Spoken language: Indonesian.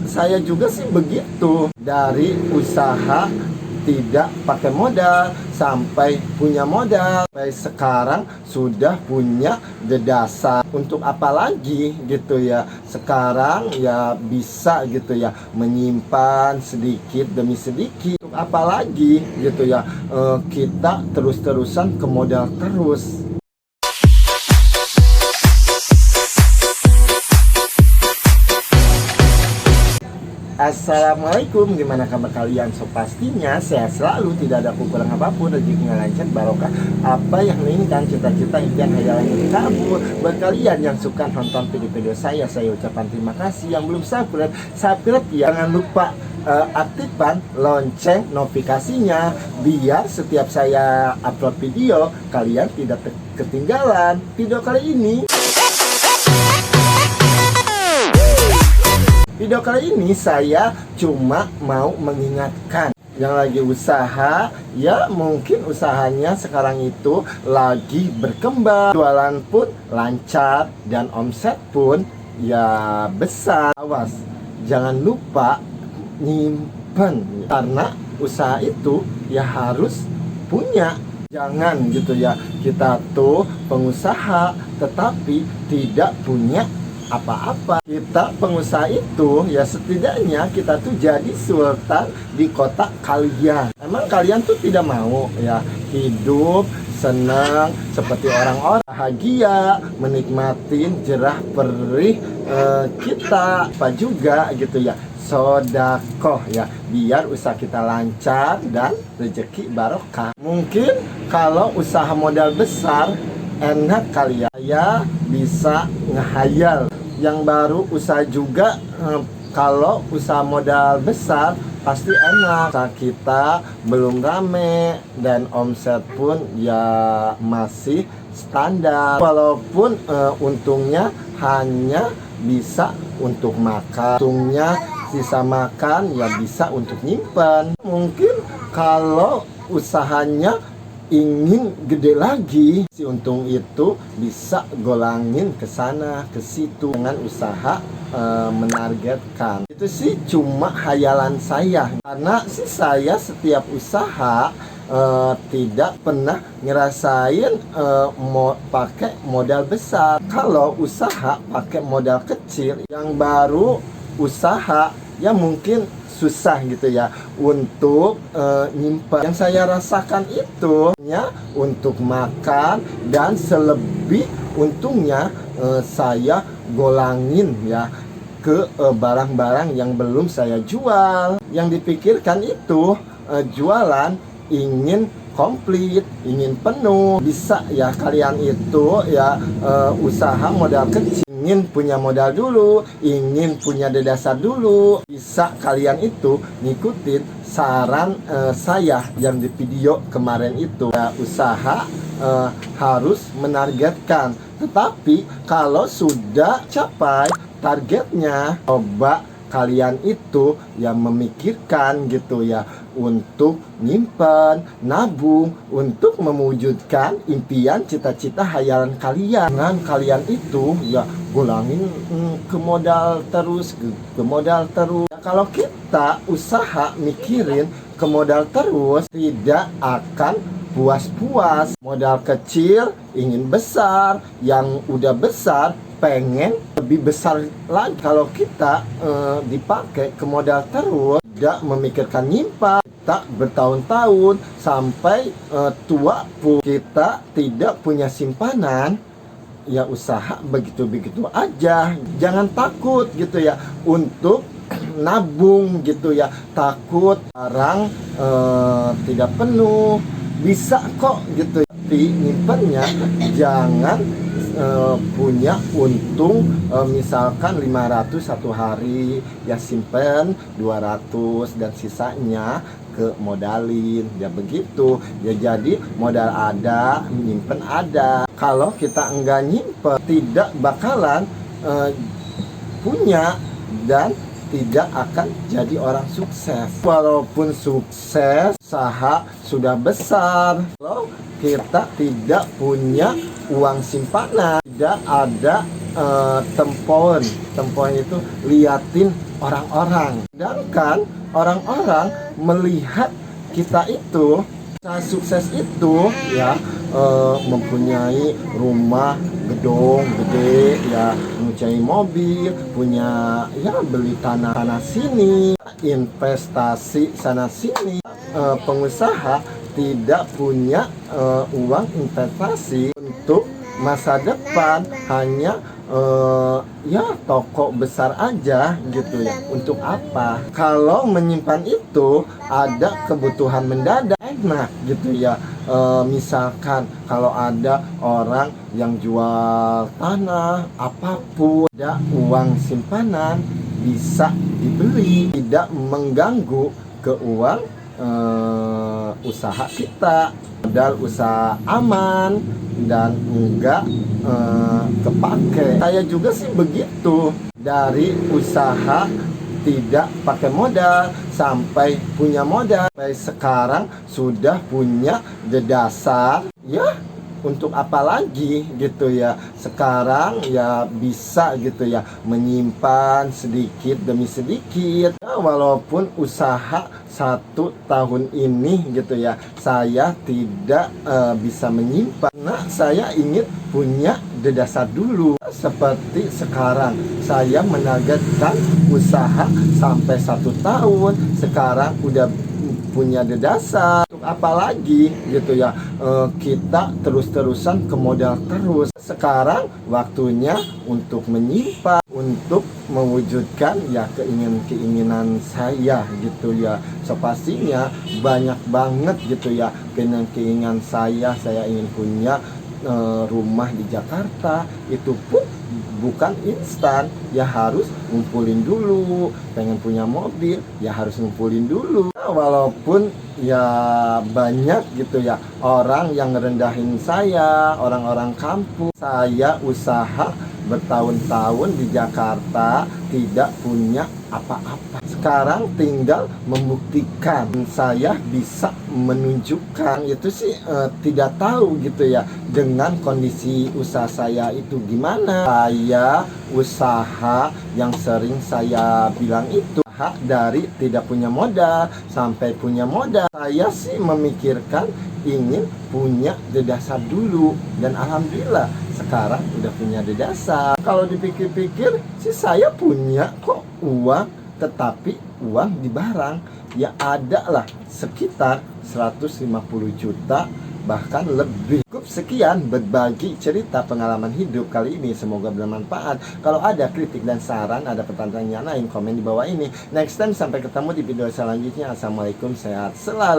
saya juga sih begitu. Dari usaha tidak pakai modal sampai punya modal, sampai sekarang sudah punya dasar. Untuk apa lagi gitu ya, sekarang ya bisa gitu ya menyimpan sedikit demi sedikit. Untuk apa lagi gitu ya, kita terus-terusan ke modal terus. Assalamualaikum, gimana kabar kalian? So pastinya sehat selalu, tidak ada kekurangan apapun, rezekinya lancar, barokah. Apa yang menginginkan, cita-cita, impian, hayalan yang kabur. Buat kalian yang suka nonton video-video saya ucapkan terima kasih. Yang belum subscribe ya, jangan lupa aktifkan lonceng notifikasinya biar setiap saya upload video kalian tidak ketinggalan video kali ini. Video kali ini saya cuma mau mengingatkan yang lagi usaha, ya mungkin usahanya sekarang itu lagi berkembang, jualan pun lancar dan omset pun ya besar. Awas, jangan lupa nyimpen, karena usaha itu ya harus punya. Jangan gitu ya, kita tuh pengusaha tetapi tidak punya apa-apa. Kita pengusaha itu ya setidaknya kita tuh jadi sultan di kota kalian. Emang kalian tuh tidak mau ya hidup senang seperti orang-orang, bahagia, menikmatin jerah perih kita apa juga gitu ya, sodakoh ya, biar usaha kita lancar dan rezeki barokah. Mungkin kalau usaha modal besar enak kali ya, saya bisa ngehayal. Yang baru usaha juga, kalau usaha modal besar pasti enak. Usaha kita belum rame dan omset pun ya masih standar, walaupun untungnya hanya bisa untuk makan, untungnya sisa makan ya bisa untuk nyimpan. Mungkin kalau usahanya ingin gede lagi, si untung itu bisa golangin ke sana ke situ dengan usaha menargetkan. Itu sih cuma hayalan saya, karena sih saya setiap usaha tidak pernah ngerasain pakai modal besar. Kalau usaha pakai modal kecil, yang baru usaha ya mungkin susah gitu ya untuk nyimpan. Yang saya rasakan itu ya untuk makan, dan selebih untungnya saya golangin ya ke barang-barang yang belum saya jual. Yang dipikirkan itu jualan ingin komplit, ingin penuh. Bisa ya kalian itu ya usaha modal kecil, ingin punya modal dulu, ingin punya dasar dulu. Bisa kalian itu ngikutin saran saya yang di video kemarin itu ya, usaha harus menargetkan. Tetapi kalau sudah capai targetnya, coba kalian itu yang memikirkan gitu ya untuk nyimpan, nabung, untuk mewujudkan impian, cita-cita, hayalan kalian. Dengan kalian itu ya golangin ke modal terus, ke modal terus. Ya, kalau kita usaha mikirin ke modal terus, tidak akan puas-puas. Modal kecil ingin besar, yang udah besar pengen lebih besar lagi. Kalau kita dipakai ke modal terus, tidak memikirkan nyimpan, kita bertahun-tahun sampai tua pun kita tidak punya simpanan, ya usaha begitu-begitu aja. Jangan takut gitu ya untuk nabung gitu ya, takut barang tidak penuh, bisa kok gitu. Tapi nyimpannya jangan punya untung misalkan 500 satu hari, ya simpen 200 dan sisanya ke modalin, ya begitu ya. Jadi modal ada, nyimpen ada. Kalau kita enggak nyimpen, tidak bakalan punya dan tidak akan jadi orang sukses. Walaupun sukses, usaha sudah besar, kalau kita tidak punya uang simpanan, tidak ada tempohan itu liatin orang-orang. Sedangkan orang-orang melihat kita itu sukses itu ya, mempunyai rumah gedung gede ya, mempunyai mobil, punya ya, beli tanah sini, investasi sana sini. Pengusaha tidak punya uang investasi untuk masa depan, hanya ya toko besar aja gitu ya. Untuk apa? Kalau menyimpan itu ada kebutuhan mendadak, enak gitu ya. Misalkan kalau ada orang yang jual tanah apapun, ada uang simpanan bisa dibeli, tidak mengganggu keuangan usaha kita. Modal usaha aman dan enggak kepake. Saya juga sih begitu, dari usaha tidak pakai modal sampai punya modal, sampai sekarang sudah punya dasar ya. Untuk apa lagi gitu ya, sekarang ya bisa gitu ya menyimpan sedikit demi sedikit ya, walaupun usaha 1 tahun ini gitu ya saya tidak bisa menyimpan. Nah, saya ingin punya dasar dulu. Seperti sekarang saya menargetkan usaha sampai 1 tahun, sekarang udah punya dasar. Untuk apa lagi gitu ya, kita terus-terusan ke modal terus. Sekarang waktunya untuk menyimpan, untuk mewujudkan ya keinginan saya gitu ya. So pastinya banyak banget gitu ya keinginan saya ingin punya rumah di Jakarta. Itu pun bukan instan ya, harus ngumpulin dulu. Pengen punya mobil ya harus ngumpulin dulu. Nah, walaupun ya banyak gitu ya orang yang ngerendahin saya, orang-orang kampung. Saya usaha bertahun-tahun di Jakarta tidak punya apa-apa. Sekarang tinggal membuktikan, saya bisa menunjukkan. Itu sih tidak tahu gitu ya dengan kondisi usaha saya itu gimana. Saya usaha yang sering saya bilang itu dari tidak punya modal sampai punya modal. Saya sih memikirkan ingin punya dasar dulu, dan alhamdulillah sekarang udah punya dasar. Kalau dipikir-pikir sih saya punya kok uang, tetapi uang di barang ya ada lah sekitar 150 juta bahkan lebih. Cukup sekian berbagi cerita pengalaman hidup kali ini, semoga bermanfaat. Kalau ada kritik dan saran, ada pertanyaan lain, komen di bawah ini. Next time sampai ketemu di video selanjutnya. Assalamualaikum, sehat selalu.